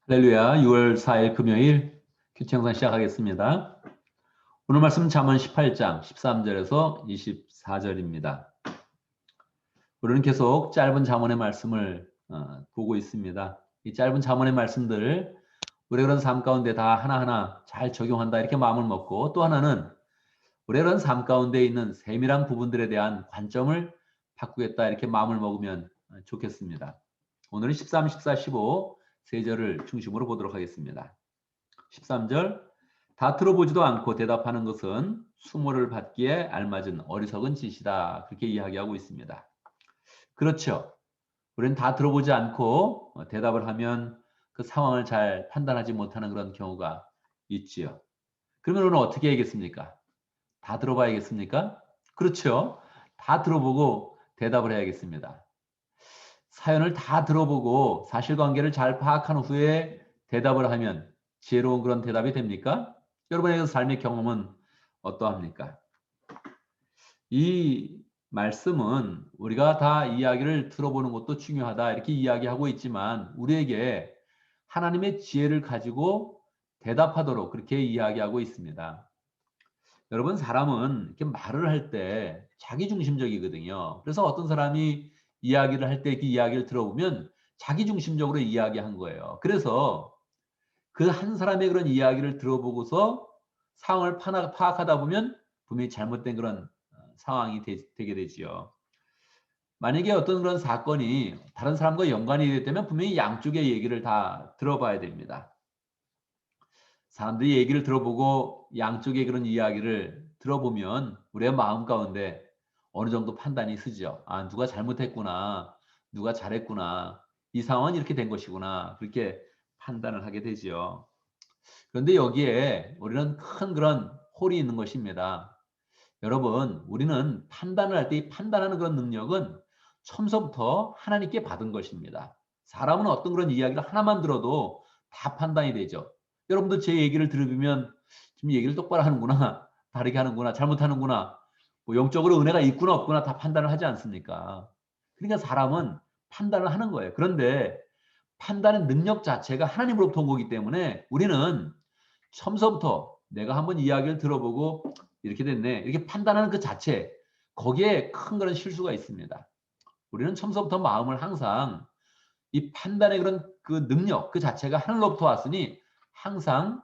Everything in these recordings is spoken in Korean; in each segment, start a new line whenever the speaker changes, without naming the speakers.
할렐루야, 6월 4일 금요일 큐티 영상 시작하겠습니다. 오늘 말씀 잠언 18장 13절에서 24절입니다. 우리는 계속 짧은 잠언의 말씀을 보고 있습니다. 이 짧은 잠언의 말씀들을 우리가 그런 삶 가운데 다 하나하나 잘 적용한다 이렇게 마음을 먹고, 또 하나는 우리가 그런 삶 가운데 있는 세밀한 부분들에 대한 관점을 바꾸겠다 이렇게 마음을 먹으면 좋겠습니다. 오늘은 13, 14, 15 세 절을 중심으로 보도록 하겠습니다. 13절, 다 들어보지도 않고 대답하는 것은 수모를 받기에 알맞은 어리석은 짓이다. 그렇게 이야기하고 있습니다. 그렇죠. 우리는 다 들어보지 않고 대답을 하면 그 상황을 잘 판단하지 못하는 그런 경우가 있지요. 그러면 우리는 어떻게 해야겠습니까? 다 들어봐야겠습니까? 그렇죠. 다 들어보고 대답을 해야겠습니다. 사연을 다 들어보고 사실관계를 잘 파악한 후에 대답을 하면 지혜로운 그런 대답이 됩니까? 여러분의 삶의 경험은 어떠합니까? 이 말씀은 우리가 다 이야기를 들어보는 것도 중요하다 이렇게 이야기하고 있지만, 우리에게 하나님의 지혜를 가지고 대답하도록 그렇게 이야기하고 있습니다. 여러분, 사람은 이렇게 말을 할 때 자기중심적이거든요. 그래서 어떤 사람이 이야기를 할 때 그 이야기를 들어보면 자기중심적으로 이야기한 거예요. 그래서 그 한 사람의 그런 이야기를 들어보고서 상황을 파악하다 보면 분명히 잘못된 그런 상황이 되게 되지요. 만약에 어떤 그런 사건이 다른 사람과 연관이 되면 분명히 양쪽의 얘기를 다 들어봐야 됩니다. 사람들이 얘기를 들어보고 양쪽의 그런 이야기를 들어보면 우리의 마음 가운데 어느 정도 판단이 서죠. 아, 누가 잘못했구나. 누가 잘했구나. 이 상황은 이렇게 된 것이구나. 그렇게 판단을 하게 되지요. 그런데 여기에 우리는 큰 그런 홀이 있는 것입니다. 여러분, 우리는 판단을 할 때 이 판단하는 그런 능력은 처음부터 하나님께 받은 것입니다. 사람은 어떤 그런 이야기를 하나만 들어도 다 판단이 되죠. 여러분도 제 얘기를 들으면 지금 얘기를 똑바로 하는구나, 다르게 하는구나, 잘못하는구나, 뭐 영적으로 은혜가 있구나 없구나 다 판단을 하지 않습니까? 그러니까 사람은 판단을 하는 거예요. 그런데 판단의 능력 자체가 하나님으로부터 온 거기 때문에 우리는 처음부터 내가 한번 이야기를 들어보고 이렇게 됐네, 이렇게 판단하는 그 자체, 거기에 큰 그런 실수가 있습니다. 우리는 처음부터 마음을 항상 이 판단의 그런 그 능력 그 자체가 하늘로부터 왔으니 항상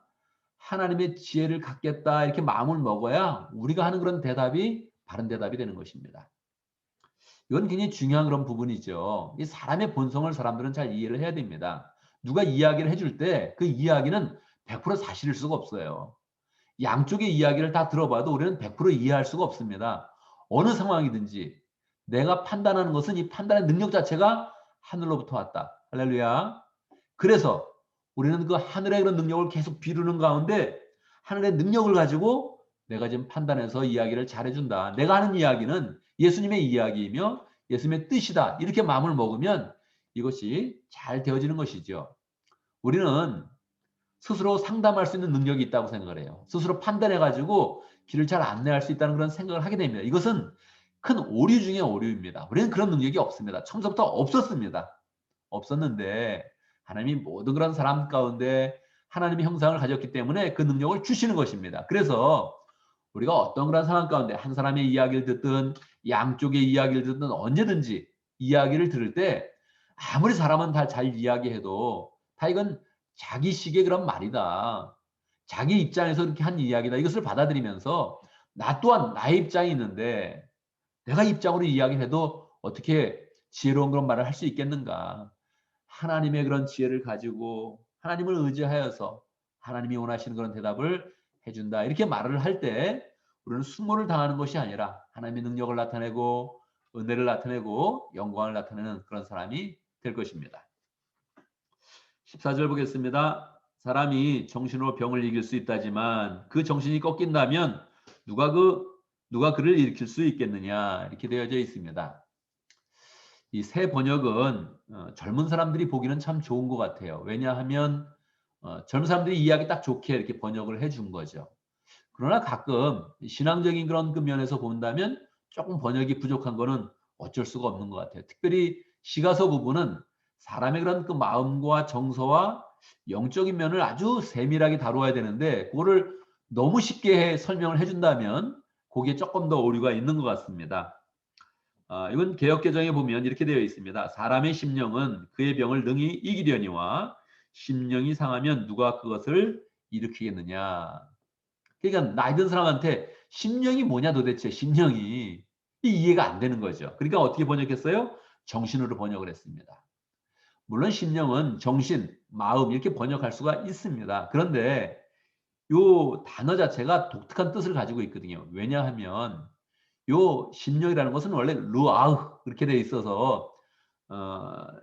하나님의 지혜를 갖겠다 이렇게 마음을 먹어야 우리가 하는 그런 대답이 바른 대답이 되는 것입니다. 이건 굉장히 중요한 그런 부분이죠. 이 사람의 본성을 사람들은 잘 이해를 해야 됩니다. 누가 이야기를 해줄 때 그 이야기는 100% 사실일 수가 없어요. 양쪽의 이야기를 다 들어봐도 우리는 100% 이해할 수가 없습니다. 어느 상황이든지 내가 판단하는 것은 이 판단의 능력 자체가 하늘로부터 왔다. 할렐루야. 그래서 우리는 그 하늘의 그런 능력을 계속 비루는 가운데 하늘의 능력을 가지고 내가 지금 판단해서 이야기를 잘해준다. 내가 하는 이야기는 예수님의 이야기이며 예수님의 뜻이다. 이렇게 마음을 먹으면 이것이 잘 되어지는 것이죠. 우리는 스스로 상담할 수 있는 능력이 있다고 생각을 해요. 스스로 판단해가지고 길을 잘 안내할 수 있다는 그런 생각을 하게 됩니다. 이것은 큰 오류 중에 오류입니다. 우리는 그런 능력이 없습니다. 처음부터 없었습니다. 없었는데 하나님이 모든 그런 사람 가운데 하나님의 형상을 가졌기 때문에 그 능력을 주시는 것입니다. 그래서 우리가 어떤 그런 상황 가운데 한 사람의 이야기를 듣든 양쪽의 이야기를 듣든 언제든지 이야기를 들을 때 아무리 사람은 다 잘 이야기해도 다 이건 자기식의 그런 말이다. 자기 입장에서 이렇게 한 이야기다. 이것을 받아들이면서 나 또한 나의 입장이 있는데 내가 입장으로 이야기해도 어떻게 지혜로운 그런 말을 할 수 있겠는가. 하나님의 그런 지혜를 가지고 하나님을 의지하여서 하나님이 원하시는 그런 대답을 해준다. 이렇게 말을 할 때 우리는 수모를 당하는 것이 아니라 하나님의 능력을 나타내고 은혜를 나타내고 영광을 나타내는 그런 사람이 될 것입니다. 14절 보겠습니다. 사람이 정신으로 병을 이길 수 있다지만 그 정신이 꺾인다면 누가 그를 일으킬 수 있겠느냐 이렇게 되어져 있습니다. 이 새 번역은 젊은 사람들이 보기는 참 좋은 것 같아요. 왜냐하면 젊은 사람들이 이해하기 딱 좋게 이렇게 번역을 해준 거죠. 그러나 가끔 신앙적인 그런 그 면에서 본다면 조금 번역이 부족한 거는 어쩔 수가 없는 것 같아요. 특별히 시가서 부분은 사람의 그런 그 마음과 정서와 영적인 면을 아주 세밀하게 다루어야 되는데 그거를 너무 쉽게 설명을 해준다면 거기에 조금 더 오류가 있는 것 같습니다. 이건 개역개정에 보면 이렇게 되어 있습니다. 사람의 심령은 그의 병을 능히 이기려니와 심령이 상하면 누가 그것을 일으키겠느냐. 그러니까 나이 든 사람한테 심령이 뭐냐 도대체 심령이 이해가 안 되는 거죠. 그러니까 어떻게 번역했어요? 정신으로 번역을 했습니다. 물론 심령은 정신, 마음 이렇게 번역할 수가 있습니다. 그런데 요 단어 자체가 독특한 뜻을 가지고 있거든요. 왜냐하면 요 심령이라는 것은 원래 루아흐 이렇게 되어 있어서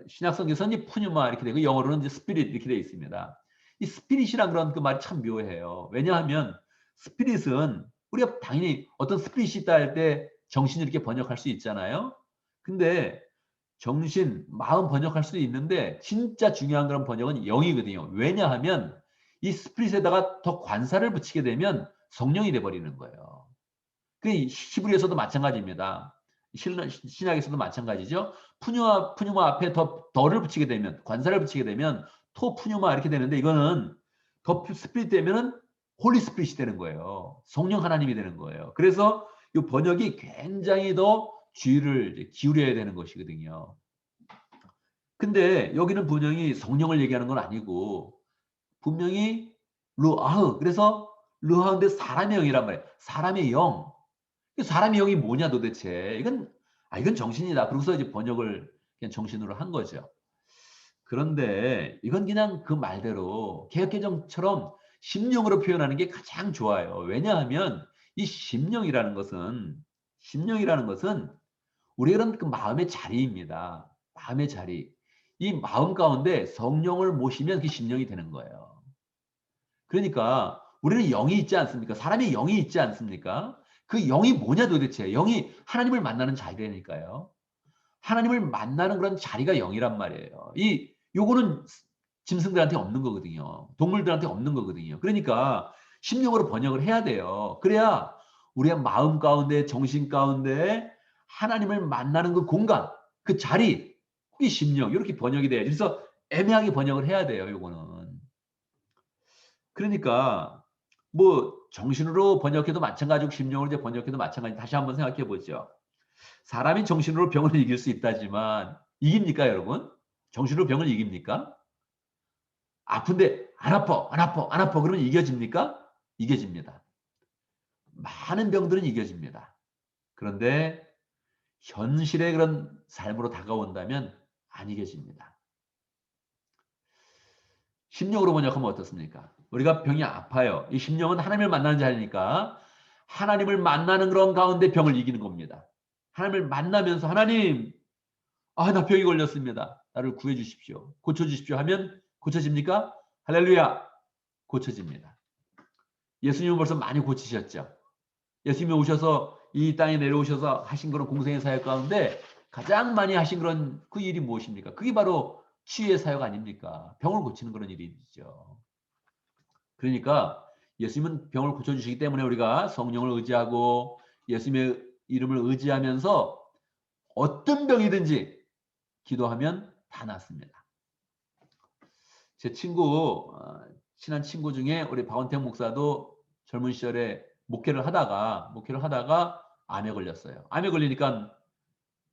신약 성경에서는 푸뉴마 이렇게 되고 영어로는 이제 스피릿 이렇게 되어 있습니다. 이 스피릿이란 그런 그 말이 참 묘해요. 왜냐하면 스피릿은 우리가 당연히 어떤 스피릿이 있다 할 때 정신을 이렇게 번역할 수 있잖아요. 근데 정신, 마음 번역할 수도 있는데 진짜 중요한 그런 번역은 영이거든요. 왜냐하면 이 스피릿에다가 더 관사를 붙이게 되면 성령이 돼버리는 거예요. 그 히브리에서도 마찬가지입니다. 신약에서도 마찬가지죠. 푸뉴마 앞에 더를 붙이게 되면 관사를 붙이게 되면 푸뉴마 이렇게 되는데 이거는 더 스피릿 되면은 홀리 스피릿이 되는 거예요. 성령 하나님이 되는 거예요. 그래서 이 번역이 굉장히 더 주의를 기울여야 되는 것이거든요. 근데 여기는 분명히 성령을 얘기하는 건 아니고 분명히 루아흐 그래서 루아흐인데 사람의 영이란 말이에요. 사람의 영. 사람의 영이 뭐냐 도대체. 이건 정신이다. 그러고서 이제 번역을 그냥 정신으로 한 거죠. 그런데 이건 그냥 그 말대로 개역개정처럼 심령으로 표현하는 게 가장 좋아요. 왜냐하면 이 심령이라는 것은 우리가 그런 그 마음의 자리입니다. 마음의 자리. 이 마음 가운데 성령을 모시면 그 심령이 되는 거예요. 그러니까 우리는 영이 있지 않습니까? 사람의 영이 있지 않습니까? 그 영이 뭐냐 도대체. 영이 하나님을 만나는 자리라니까요. 하나님을 만나는 그런 자리가 영이란 말이에요. 요거는 짐승들한테 없는 거거든요. 동물들한테 없는 거거든요. 그러니까 심령으로 번역을 해야 돼요. 그래야 우리의 마음 가운데 정신 가운데 하나님을 만나는 그 공간, 그 자리, 그게 심령 이렇게 번역이 돼요. 그래서 애매하게 번역을 해야 돼요. 요거는. 그러니까 뭐 정신으로 번역해도 마찬가지고 심령으로 이제 번역해도 마찬가지. 다시 한번 생각해 보죠. 사람이 정신으로 병을 이길 수 있다지만 이깁니까, 여러분? 정신으로 병을 이깁니까? 아픈데 안 아파, 안 아파, 안 아파 그러면 이겨집니까? 이겨집니다. 많은 병들은 이겨집니다. 그런데 현실의 그런 삶으로 다가온다면 안 이겨집니다. 심령으로 번역하면 어떻습니까? 우리가 병이 아파요. 이 심령은 하나님을 만나는 자리니까 하나님을 만나는 그런 가운데 병을 이기는 겁니다. 하나님을 만나면서 하나님, 나 병이 걸렸습니다. 나를 구해 주십시오. 고쳐 주십시오 하면 고쳐집니까? 할렐루야. 고쳐집니다. 예수님은 벌써 많이 고치셨죠. 예수님이 오셔서 이 땅에 내려오셔서 하신 그런 공생의 사역 가운데 가장 많이 하신 그런 그 일이 무엇입니까? 그게 바로 치유의 사역 아닙니까? 병을 고치는 그런 일이죠. 그러니까 예수님은 병을 고쳐주시기 때문에 우리가 성령을 의지하고 예수님의 이름을 의지하면서 어떤 병이든지 기도하면 다 낫습니다. 제 친한 친구 중에 우리 박원택 목사도 젊은 시절에 목회를 하다가 암에 걸렸어요. 암에 걸리니까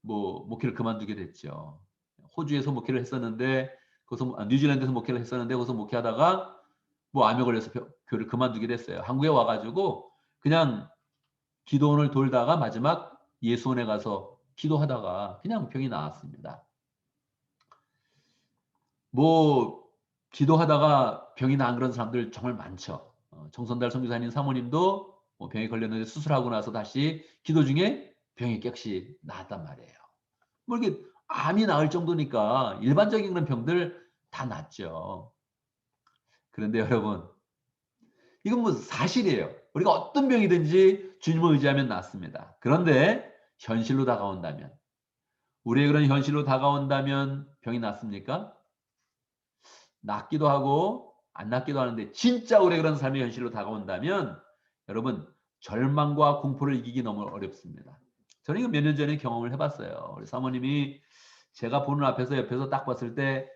뭐 목회를 그만두게 됐죠. 호주에서 목회를 했었는데 거기서 뉴질랜드에서 목회를 했었는데 거기서 목회하다가 뭐 암에 걸려서 교회를 그만두게 됐어요. 한국에 와가지고 그냥 기도원을 돌다가 마지막 예수원에 가서 기도하다가 그냥 병이 나았습니다. 뭐 기도하다가 병이 나은 그런 사람들 정말 많죠. 정선달 선교사님 사모님도 뭐 병에 걸렸는데 수술하고 나서 다시 기도 중에 병이 깨끗이 나았단 말이에요. 뭐 이렇게 암이 나을 정도니까 일반적인 그런 병들 다 낫죠. 그런데 여러분, 이건 뭐 사실이에요. 우리가 어떤 병이든지 주님을 의지하면 낫습니다. 그런데 현실로 다가온다면, 우리의 그런 현실로 다가온다면 병이 낫습니까? 낫기도 하고 안 낫기도 하는데 진짜 우리의 그런 삶의 현실로 다가온다면 여러분 절망과 공포를 이기기 너무 어렵습니다. 저는 이거 몇 년 전에 경험을 해봤어요. 우리 사모님이 제가 보는 앞에서 옆에서 딱 봤을 때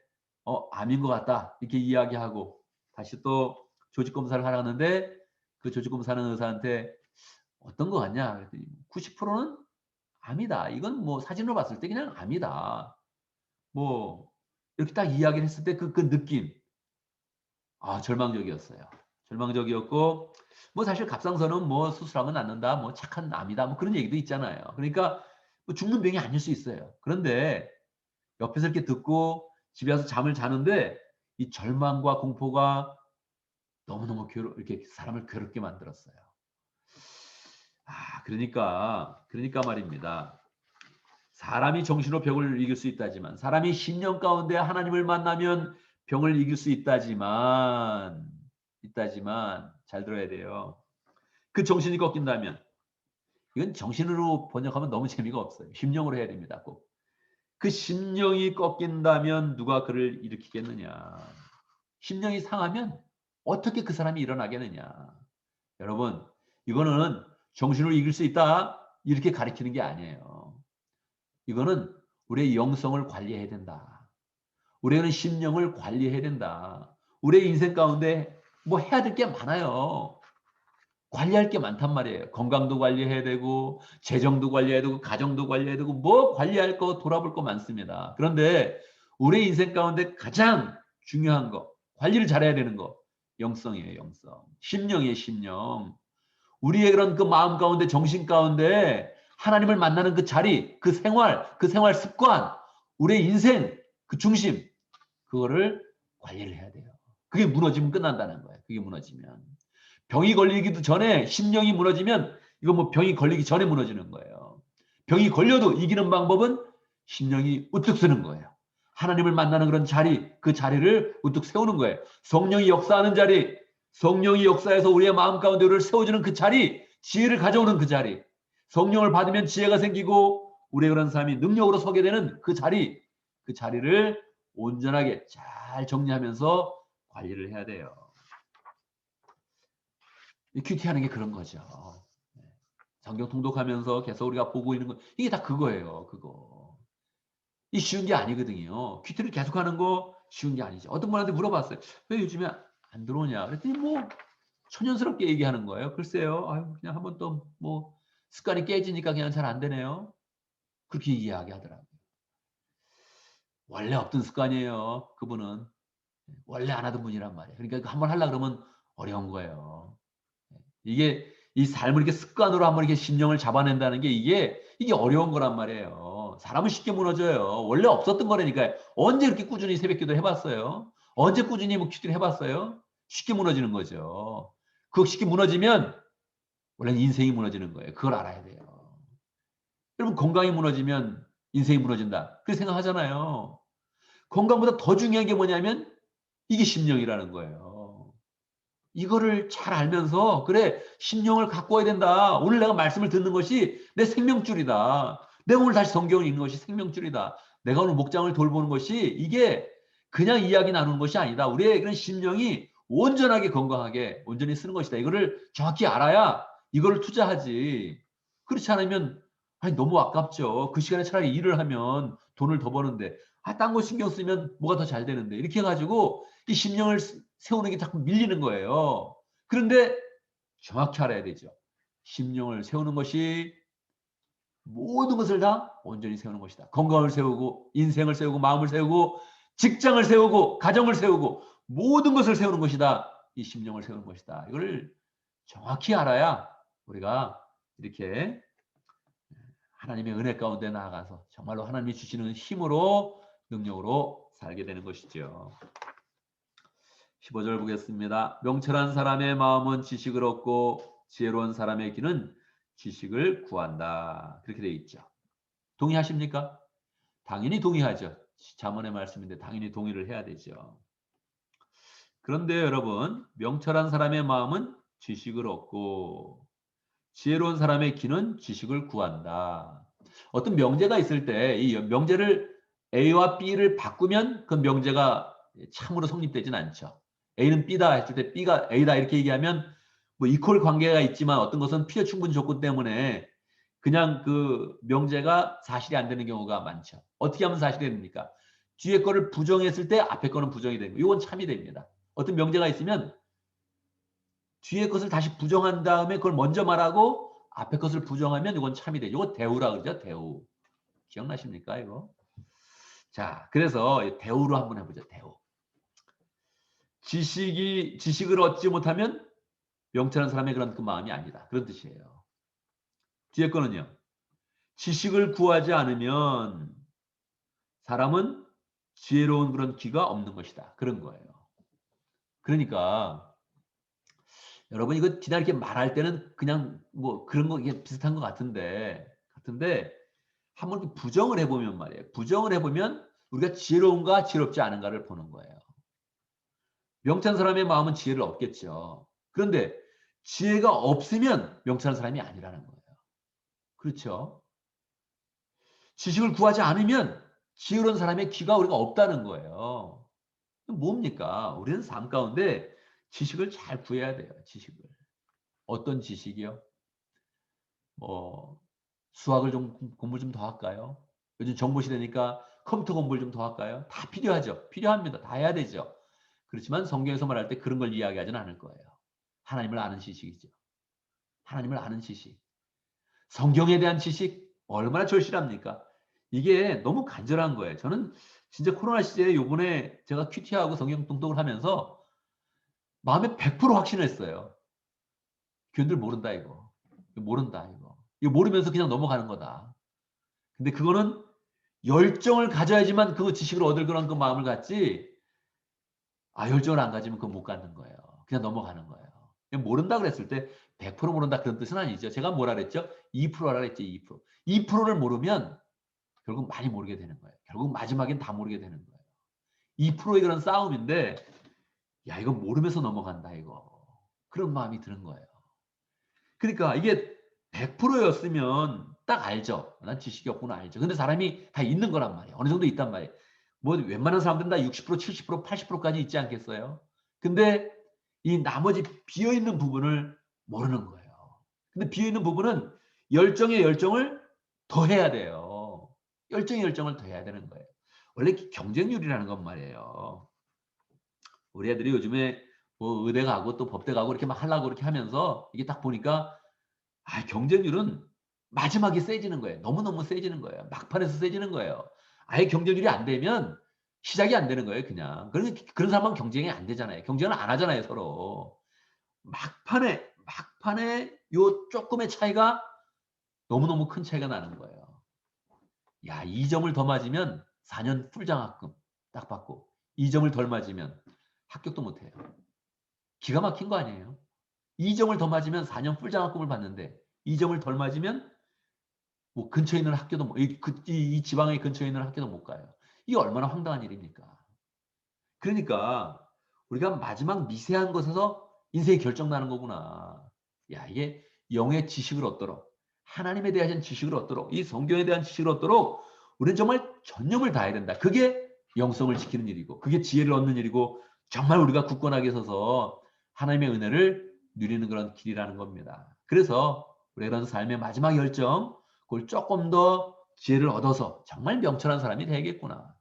암인 것 같다. 이렇게 이야기하고 다시 또 조직 검사를 하라는데 그 조직 검사는 의사한테 어떤 거 같냐? 그랬더니 90%는 암이다. 이건 뭐 사진으로 봤을 때 그냥 암이다. 뭐 이렇게 딱 이야기를 했을 때 그 느낌. 절망적이었어요. 절망적이었고 뭐 사실 갑상선은 뭐 수술하면 낫는다. 뭐 착한 암이다. 뭐 그런 얘기도 있잖아요. 그러니까 뭐 죽는 병이 아닐 수 있어요. 그런데 옆에서 이렇게 듣고 집에 와서 잠을 자는데 이 절망과 공포가 너무너무 이렇게 사람을 괴롭게 만들었어요. 그러니까 말입니다. 사람이 정신으로 병을 이길 수 있다지만 사람이 심령 가운데 하나님을 만나면 병을 이길 수 있다지만 잘 들어야 돼요. 그 정신이 꺾인다면 이건 정신으로 번역하면 너무 재미가 없어요. 심령으로 해야 됩니다. 꼭. 그 심령이 꺾인다면 누가 그를 일으키겠느냐. 심령이 상하면 어떻게 그 사람이 일어나겠느냐. 여러분 이거는 정신으로 이길 수 있다 이렇게 가르치는 게 아니에요. 이거는 우리의 영성을 관리해야 된다. 우리는 심령을 관리해야 된다. 우리의 인생 가운데 뭐 해야 될 게 많아요. 관리할 게 많단 말이에요. 건강도 관리해야 되고 재정도 관리해야 되고 가정도 관리해야 되고 뭐 관리할 거 돌아볼 거 많습니다. 그런데 우리 인생 가운데 가장 중요한 거 관리를 잘해야 되는 거 영성이에요. 영성. 심령이에요. 심령. 우리의 그런 그 마음 가운데 정신 가운데 하나님을 만나는 그 자리 그 생활 습관 우리의 인생 그 중심 그거를 관리를 해야 돼요. 그게 무너지면 끝난다는 거예요. 그게 무너지면. 병이 걸리기도 전에 심령이 무너지면 이거 뭐 병이 걸리기 전에 무너지는 거예요. 병이 걸려도 이기는 방법은 심령이 우뚝 서는 거예요. 하나님을 만나는 그런 자리, 그 자리를 우뚝 세우는 거예요. 성령이 역사하는 자리, 성령이 역사해서 우리의 마음 가운데 우리를 세워주는 그 자리, 지혜를 가져오는 그 자리, 성령을 받으면 지혜가 생기고 우리의 그런 삶이 능력으로 서게 되는 그 자리, 그 자리를 온전하게 잘 정리하면서 관리를 해야 돼요. 큐티하는 게 그런 거죠. 성경 통독하면서 계속 우리가 보고 있는 거 이게 다 그거예요. 그거. 이 쉬운 게 아니거든요. 큐티를 계속하는 거 쉬운 게 아니죠. 어떤 분한테 물어봤어요. 왜 요즘에 안 들어오냐? 그랬더니 뭐 초년스럽게 얘기하는 거예요. 글쎄요. 아유, 그냥 한번 또 뭐 습관이 깨지니까 그냥 잘 안 되네요. 그렇게 이야기하더라고요. 원래 없던 습관이에요. 그분은. 원래 안 하던 분이란 말이에요. 그러니까 한번 하려고 그러면 어려운 거예요. 이게 이 삶을 이렇게 습관으로 한번 이렇게 심령을 잡아낸다는 게 이게 어려운 거란 말이에요. 사람은 쉽게 무너져요. 원래 없었던 거라니까요. 언제 이렇게 꾸준히 새벽기도 해봤어요? 언제 꾸준히 뭐 큐티를 해봤어요? 쉽게 무너지는 거죠. 그거 쉽게 무너지면 원래는 인생이 무너지는 거예요. 그걸 알아야 돼요. 여러분 건강이 무너지면 인생이 무너진다. 그렇게 생각하잖아요. 건강보다 더 중요한 게 뭐냐면 이게 심령이라는 거예요. 이거를 잘 알면서 그래 심령을 갖고 와야 된다. 오늘 내가 말씀을 듣는 것이 내 생명줄이다. 내가 오늘 다시 성경을 읽는 것이 생명줄이다. 내가 오늘 목장을 돌보는 것이 이게 그냥 이야기 나누는 것이 아니다. 우리의 그런 심령이 온전하게 건강하게 온전히 쓰는 것이다. 이거를 정확히 알아야 이거를 투자하지. 그렇지 않으면 아니 너무 아깝죠. 그 시간에 차라리 일을 하면 돈을 더 버는데 딴 거 신경 쓰면 뭐가 더 잘 되는데 이렇게 해가지고 이 심령을 세우는 게 자꾸 밀리는 거예요. 그런데 정확히 알아야 되죠. 심령을 세우는 것이 모든 것을 다 온전히 세우는 것이다. 건강을 세우고 인생을 세우고 마음을 세우고 직장을 세우고 가정을 세우고 모든 것을 세우는 것이다. 이 심령을 세우는 것이다. 이걸 정확히 알아야 우리가 이렇게 하나님의 은혜 가운데 나아가서 정말로 하나님이 주시는 힘으로 능력으로 살게 되는 것이죠. 15절 보겠습니다. 명철한 사람의 마음은 지식을 얻고 지혜로운 사람의 귀는 지식을 구한다. 그렇게 되어 있죠. 동의하십니까? 당연히 동의하죠. 잠언의 말씀인데 당연히 동의를 해야 되죠. 그런데 여러분 명철한 사람의 마음은 지식을 얻고 지혜로운 사람의 귀는 지식을 구한다. 어떤 명제가 있을 때 이 명제를 A와 B를 바꾸면 그 명제가 참으로 성립되진 않죠. A는 B다 했을 때 B가 A다 이렇게 얘기하면 뭐 이퀄 관계가 있지만 어떤 것은 필요 충분 조건 때문에 그냥 그 명제가 사실이 안 되는 경우가 많죠. 어떻게 하면 사실이 됩니까? 뒤에 거를 부정했을 때 앞에 거는 부정이 되는 거예요. 이건 참이 됩니다. 어떤 명제가 있으면 뒤에 것을 다시 부정한 다음에 그걸 먼저 말하고 앞에 것을 부정하면 이건 참이 되죠. 이거 대우라 그러죠. 대우. 기억나십니까 이거? 자, 그래서 대우로 한번 해보죠. 대우. 지식을 얻지 못하면 명철한 사람의 그런 그 마음이 아니다. 그런 뜻이에요. 뒤에 거는요. 지식을 구하지 않으면 사람은 지혜로운 그런 귀가 없는 것이다. 그런 거예요. 그러니까 여러분 이거 그냥 이렇게 말할 때는 그냥 뭐 그런 거 이게 비슷한 것 같은데 한번 부정을 해보면 말이에요. 부정을 해보면 우리가 지혜로운가 지혜롭지 않은가를 보는 거예요. 명찬 사람의 마음은 지혜를 얻겠죠. 그런데 지혜가 없으면 명찬 사람이 아니라는 거예요. 그렇죠? 지식을 구하지 않으면 지혜로운 사람의 귀가 우리가 없다는 거예요. 뭡니까? 우리는 삶 가운데 지식을 잘 구해야 돼요. 지식을. 어떤 지식이요? 뭐 수학을 좀 공부 좀 더 할까요? 요즘 정보 시대니까 컴퓨터 공부를 좀 더 할까요? 다 필요하죠. 필요합니다. 다 해야 되죠. 그렇지만 성경에서 말할 때 그런 걸 이야기하지는 않을 거예요. 하나님을 아는 지식이죠. 하나님을 아는 지식. 성경에 대한 지식 얼마나 절실합니까? 이게 너무 간절한 거예요. 저는 진짜 코로나 시대에 요번에 제가 큐티하고 성경 통독을 하면서 마음에 100% 확신했어요. 교인들 모른다 이거. 모른다 이거. 이거 모르면서 그냥 넘어가는 거다. 근데 그거는 열정을 가져야지만 그 지식을 얻을 거란 그 마음을 갖지. 아, 열정을 안 가지면 그거 못 갖는 거예요. 그냥 넘어가는 거예요. 그냥 모른다 그랬을 때 100% 모른다 그런 뜻은 아니죠. 제가 뭐라 그랬죠? 2%라 그랬죠. 2%. 2%를 모르면 결국 많이 모르게 되는 거예요. 결국 마지막엔 다 모르게 되는 거예요. 2%의 그런 싸움인데 야, 이거 모르면서 넘어간다 이거. 그런 마음이 드는 거예요. 그러니까 이게 100%였으면 딱 알죠. 난 지식이 없구나 알죠. 근데 사람이 다 있는 거란 말이에요. 어느 정도 있단 말이에요. 뭐 웬만한 사람들은 다 60%, 70%, 80%까지 있지 않겠어요? 근데 이 나머지 비어있는 부분을 모르는 거예요. 근데 비어있는 부분은 열정의 열정을 더해야 돼요. 열정의 열정을 더해야 되는 거예요. 원래 경쟁률이라는 건 말이에요. 우리 애들이 요즘에 뭐 의대 가고 또 법대 가고 이렇게 막 하려고 이렇게 하면서 이게 딱 보니까 아, 경쟁률은 마지막에 세지는 거예요. 너무너무 세지는 거예요. 막판에서 세지는 거예요. 아예 경쟁률이 안 되면 시작이 안 되는 거예요, 그냥. 그런 사람은 경쟁이 안 되잖아요. 경쟁을 안 하잖아요, 서로. 막판에 요 조금의 차이가 너무너무 큰 차이가 나는 거예요. 야, 2점을 더 맞으면 4년 풀장학금 딱 받고 2점을 덜 맞으면 합격도 못 해요. 기가 막힌 거 아니에요? 2점을 더 맞으면 4년 풀장학금을 받는데 2점을 덜 맞으면 뭐 근처에 있는 학교도 이 지방의 근처에 있는 학교도 못 가요. 이게 얼마나 황당한 일입니까? 그러니까 우리가 마지막 미세한 것에서 인생이 결정나는 거구나. 야, 이게 영의 지식을 얻도록 하나님에 대한 지식을 얻도록 이 성경에 대한 지식을 얻도록 우리는 정말 전념을 다해야 된다. 그게 영성을 지키는 일이고 그게 지혜를 얻는 일이고 정말 우리가 굳건하게 서서 하나님의 은혜를 누리는 그런 길이라는 겁니다. 그래서 우리가 그런 삶의 마지막 열정 그걸 조금 더 지혜를 얻어서 정말 명철한 사람이 되겠구나.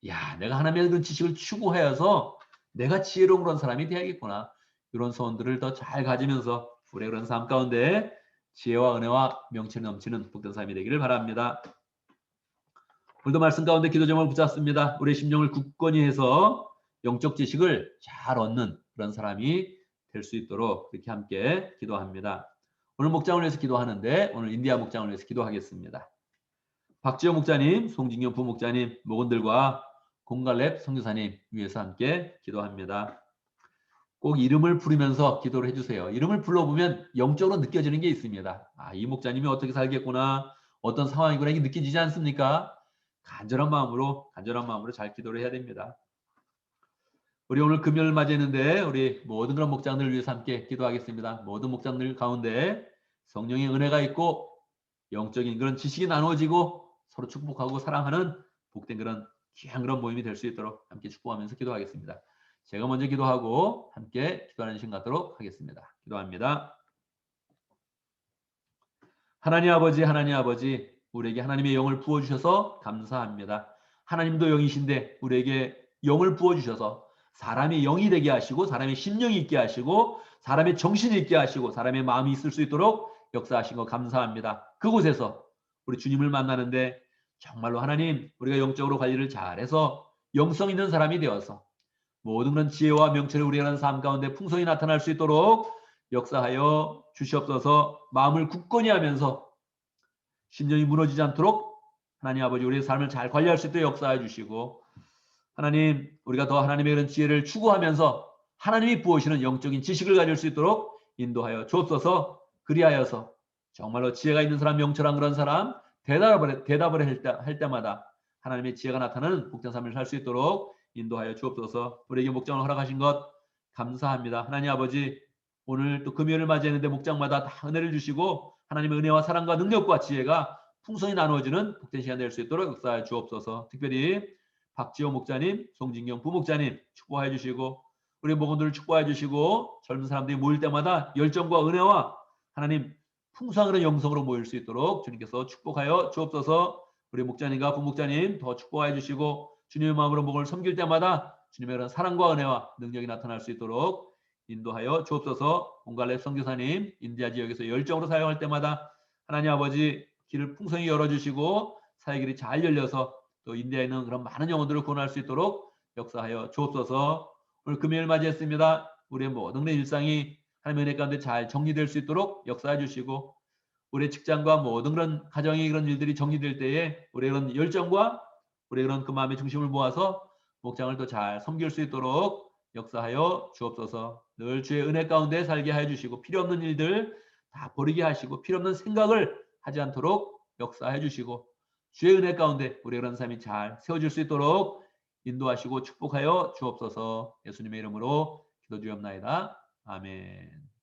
야, 내가 하나님의 그런 지식을 추구하여서 내가 지혜로운 그런 사람이 되야겠구나. 이런 소원들을 더 잘 가지면서 우리의 그런 삶 가운데 지혜와 은혜와 명철이 넘치는 복된 삶이 되기를 바랍니다. 오늘도 말씀 가운데 기도 제목을 붙잡습니다. 우리의 심령을 굳건히 해서 영적 지식을 잘 얻는 그런 사람이 될 수 있도록 그렇게 함께 기도합니다. 오늘 목장을 위해서 기도하는데 오늘 인디아 목장을 위해서 기도하겠습니다. 박지호 목자님, 송진경 부목자님, 목원들과 공갈랩 선교사님 위해서 함께 기도합니다. 꼭 이름을 부르면서 기도를 해주세요. 이름을 불러보면 영적으로 느껴지는 게 있습니다. 아, 이 목자님이 어떻게 살겠구나, 어떤 상황이구나 이게 느껴지지 않습니까? 간절한 마음으로 잘 기도를 해야 됩니다. 우리 오늘 금요일 맞이했는데 우리 모든 그런 목장들을 위해서 함께 기도하겠습니다. 모든 목장들 가운데 성령의 은혜가 있고 영적인 그런 지식이 나누어지고 서로 축복하고 사랑하는 복된 그런 귀한 그런 모임이 될 수 있도록 함께 축복하면서 기도하겠습니다. 제가 먼저 기도하고 함께 기도하는 시간 갖도록 하겠습니다. 기도합니다. 하나님 아버지, 우리에게 하나님의 영을 부어주셔서 감사합니다. 하나님도 영이신데 우리에게 영을 부어주셔서 사람의 영이 되게 하시고 사람의 심령이 있게 하시고 사람의 정신이 있게 하시고 사람의 마음이 있을 수 있도록 역사하신 거 감사합니다. 그곳에서 우리 주님을 만나는데 정말로 하나님 우리가 영적으로 관리를 잘해서 영성 있는 사람이 되어서 모든 그런 지혜와 명철이 우리가 하는 삶 가운데 풍성히 나타날 수 있도록 역사하여 주시옵소서. 마음을 굳건히 하면서 심령이 무너지지 않도록 하나님 아버지 우리의 삶을 잘 관리할 수 있도록 역사해 주시고 하나님 우리가 더 하나님의 그런 지혜를 추구하면서 하나님이 부으시는 영적인 지식을 가질 수 있도록 인도하여 주옵소서. 그리하여서 정말로 지혜가 있는 사람, 명철한 그런 사람 대답을 할 때마다 하나님의 지혜가 나타나는 복된 삶을 살 수 있도록 인도하여 주옵소서. 우리에게 목장을 허락하신 것 감사합니다. 하나님 아버지 오늘 또 금요일을 맞이했는데 목장마다 다 은혜를 주시고 하나님의 은혜와 사랑과 능력과 지혜가 풍성히 나누어지는 복된 시간 될 수 있도록 역사해 주옵소서. 특별히 박지호 목자님, 송진경 부목자님 축복해 주시고 우리 목원들을 축복해 주시고 젊은 사람들이 모일 때마다 열정과 은혜와 하나님 풍성한 그런 영성으로 모일 수 있도록 주님께서 축복하여 주옵소서. 우리 목자님과 부목자님 더 축복해 주시고 주님의 마음으로 목을 섬길 때마다 주님의 그런 사랑과 은혜와 능력이 나타날 수 있도록 인도하여 주옵소서. 온갈렙 선교사님 인디아 지역에서 열정으로 사용할 때마다 하나님 아버지 길을 풍성히 열어주시고 사회길이 잘 열려서 또 인디아에 있는 그런 많은 영혼들을 구원할 수 있도록 역사하여 주옵소서. 오늘 금요일 맞이했습니다. 우리의 모든 일상이 하나님의 은혜 가운데 잘 정리될 수 있도록 역사해 주시고 우리의 직장과 모든 그런 가정의 그런 일들이 정리될 때에 우리의 그런 열정과 우리의 그런 그 마음의 중심을 모아서 목장을 더 잘 섬길 수 있도록 역사하여 주옵소서. 늘 주의 은혜 가운데 살게 해 주시고 필요 없는 일들 다 버리게 하시고 필요 없는 생각을 하지 않도록 역사해 주시고 주의 은혜 가운데 우리의 그런 삶이 잘 세워질 수 있도록 인도하시고 축복하여 주옵소서. 예수님의 이름으로 기도드리옵나이다. 아멘.